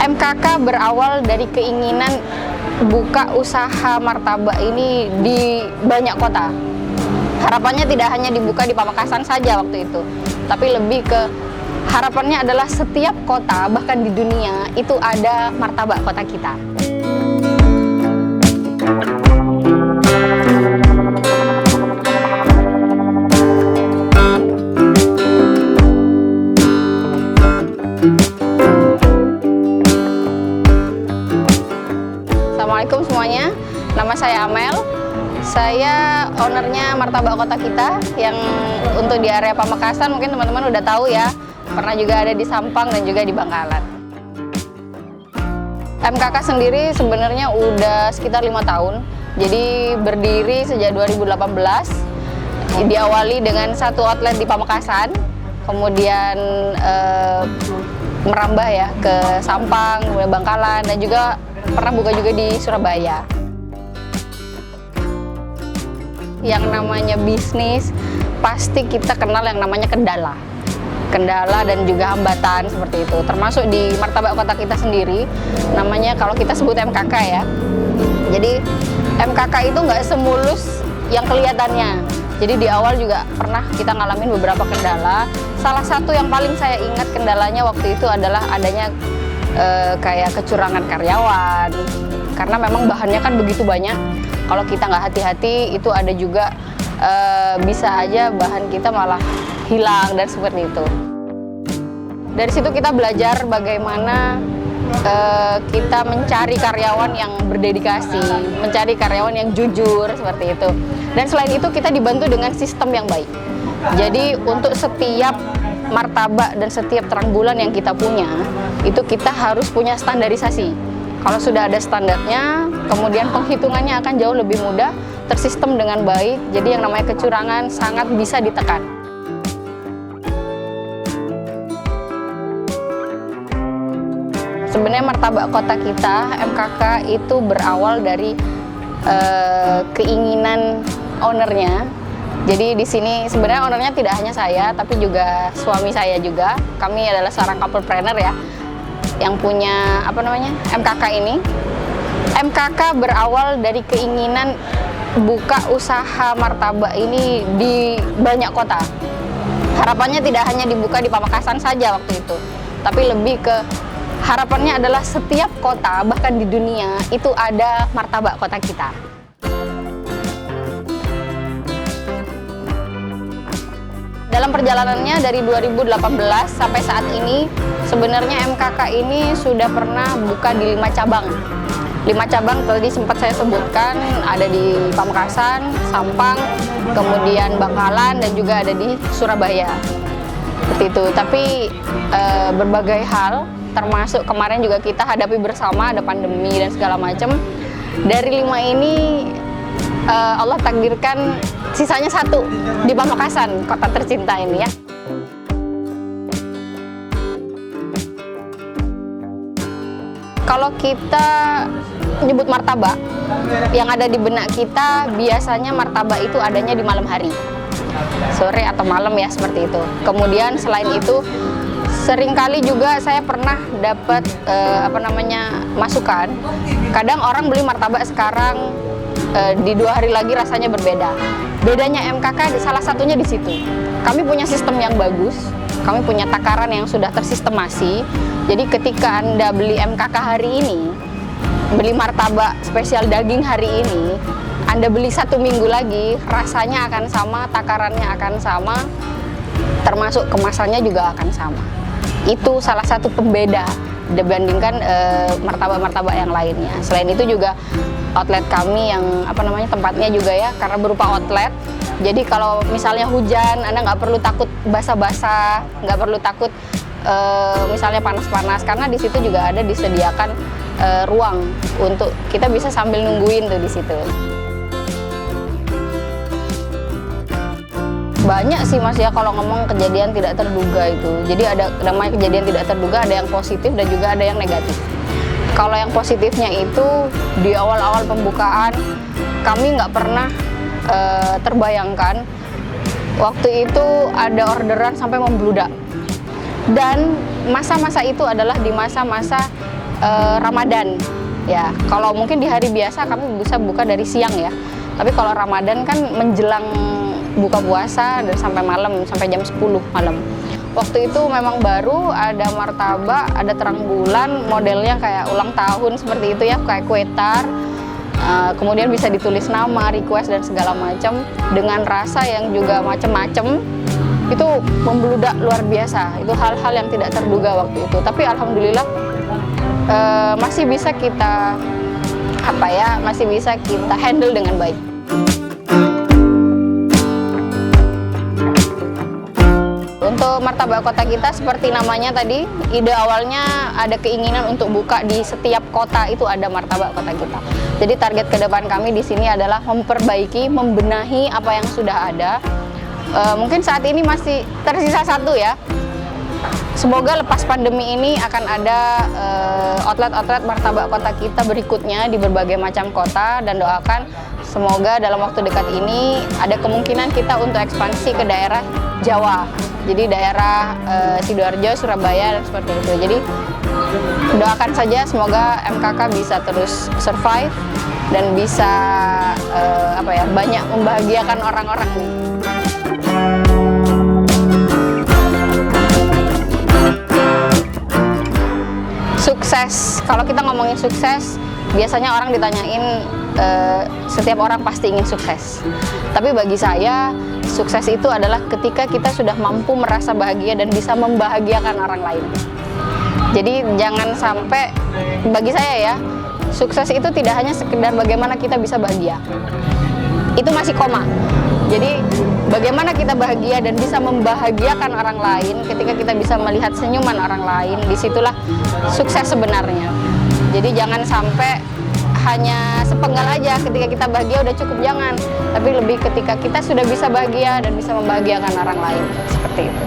MKK berawal dari keinginan buka usaha martabak ini di banyak kota. Harapannya tidak hanya dibuka di Pamekasan saja waktu itu, tapi lebih ke harapannya adalah setiap kota, bahkan di dunia, itu ada martabak kota kita. Assalamualaikum semuanya, nama saya Amel. Saya ownernya Martabak Kota Kita yang untuk di area Pamekasan mungkin teman-teman udah tahu ya. Pernah juga ada di Sampang dan juga di Bangkalan. MKK sendiri sebenarnya udah sekitar 5 tahun. Jadi berdiri sejak 2018. Diawali dengan satu outlet di Pamekasan, kemudian merambah ya ke Sampang, kemudian Bangkalan, dan juga pernah buka juga di Surabaya. Yang namanya bisnis pasti kita kenal yang namanya kendala dan juga hambatan seperti itu. Termasuk di Martabak Kota Kita sendiri, namanya kalau kita sebut MKK ya. Jadi MKK itu nggak semulus yang kelihatannya. Jadi di awal juga pernah kita ngalamin beberapa kendala. Salah satu yang paling saya ingat kendalanya waktu itu adalah adanya kayak kecurangan karyawan, karena memang bahannya kan begitu banyak. Kalau kita nggak hati-hati, itu ada juga bisa aja bahan kita malah hilang dan seperti itu. Dari situ kita belajar bagaimana kita mencari karyawan yang berdedikasi, mencari karyawan yang jujur seperti itu. Dan selain itu kita dibantu dengan sistem yang baik. Jadi untuk setiap martabak dan setiap terang bulan yang kita punya, itu kita harus punya standarisasi. Kalau sudah ada standarnya, kemudian penghitungannya akan jauh lebih mudah, tersistem dengan baik, jadi yang namanya kecurangan sangat bisa ditekan. Sebenarnya Martabak Kota Kita, MKK, itu berawal dari keinginan ownernya. Jadi di sini sebenarnya ownernya tidak hanya saya, tapi juga suami saya juga. Kami adalah seorang couplepreneur ya, yang punya MKK ini. MKK berawal dari keinginan buka usaha martabak ini di banyak kota. Harapannya tidak hanya dibuka di Pamekasan saja waktu itu, tapi lebih ke harapannya adalah setiap kota, bahkan di dunia, itu ada Martabak Kota Kita. Dalam perjalanannya dari 2018 sampai saat ini, sebenarnya MKK ini sudah pernah buka di 5 cabang. 5 cabang tadi sempat saya sebutkan, ada di Pamekasan, Sampang, kemudian Bangkalan, dan juga ada di Surabaya. Seperti itu. Tapi berbagai hal, termasuk kemarin juga kita hadapi bersama, ada pandemi dan segala macam. Dari 5 ini Allah takdirkan sisanya 1 di Pamekasan, kota tercinta ini ya. Kalau kita nyebut martabak, yang ada di benak kita biasanya martabak itu adanya di malam hari, sore atau malam ya, seperti itu. Kemudian selain itu, seringkali juga saya pernah dapat masukan. Kadang orang beli martabak sekarang, di 2 hari lagi rasanya berbeda. Bedanya MKK salah satunya di situ. Kami punya sistem yang bagus, kami punya takaran yang sudah tersistemasi. Jadi ketika Anda beli MKK hari ini, beli martabak spesial daging hari ini, Anda beli 1 minggu lagi, rasanya akan sama, takarannya akan sama, termasuk kemasannya juga akan sama. Itu salah satu pembeda dibandingkan martabak-martabak yang lainnya. Selain itu juga outlet kami yang tempatnya juga ya, karena berupa outlet. Jadi kalau misalnya hujan, Anda nggak perlu takut basah-basah, nggak perlu takut misalnya panas-panas, karena di situ juga ada disediakan ruang untuk kita bisa sambil nungguin tuh di situ. Banyak sih Mas ya kalau ngomong kejadian tidak terduga itu. Jadi ada namanya kejadian tidak terduga, ada yang positif dan juga ada yang negatif. Kalau yang positifnya itu di awal-awal pembukaan kami nggak pernah terbayangkan waktu itu ada orderan sampai membludak. Dan masa-masa itu adalah di masa-masa Ramadan. Ya, kalau mungkin di hari biasa kami bisa buka dari siang ya. Tapi kalau Ramadan kan menjelang buka puasa dan sampai malam, sampai jam 10 malam. Waktu itu memang baru ada martabak, ada terang bulan, modelnya kayak ulang tahun seperti itu ya, kayak kue tar. Kemudian bisa ditulis nama, request dan segala macam dengan rasa yang juga macam-macam. Itu membludak luar biasa. Itu hal-hal yang tidak terduga waktu itu. Tapi alhamdulillah masih bisa kita masih bisa kita handle dengan baik. Untuk martabak kota kita seperti namanya tadi, ide awalnya ada keinginan untuk buka di setiap kota itu ada martabak kota kita. Jadi target ke depan kami di sini adalah memperbaiki, membenahi apa yang sudah ada. Mungkin saat ini masih tersisa satu ya. Semoga lepas pandemi ini akan ada outlet-outlet martabak kota kita berikutnya di berbagai macam kota, dan doakan semoga dalam waktu dekat ini ada kemungkinan kita untuk ekspansi ke daerah Jawa. Jadi daerah Sidoarjo, Surabaya dan seperti itu. Jadi doakan saja semoga MKK bisa terus survive dan bisa banyak membahagiakan orang-orang nih. Sukses, kalau kita ngomongin sukses, biasanya orang ditanyain, setiap orang pasti ingin sukses. Tapi bagi saya, sukses itu adalah ketika kita sudah mampu merasa bahagia dan bisa membahagiakan orang lain. Jadi jangan sampai, bagi saya ya, sukses itu tidak hanya sekedar bagaimana kita bisa bahagia. Itu masih koma. Jadi bagaimana kita bahagia dan bisa membahagiakan orang lain, ketika kita bisa melihat senyuman orang lain, disitulah sukses sebenarnya. Jadi jangan sampai hanya sepenggal aja ketika kita bahagia udah cukup, jangan. Tapi lebih ketika kita sudah bisa bahagia dan bisa membahagiakan orang lain, seperti itu.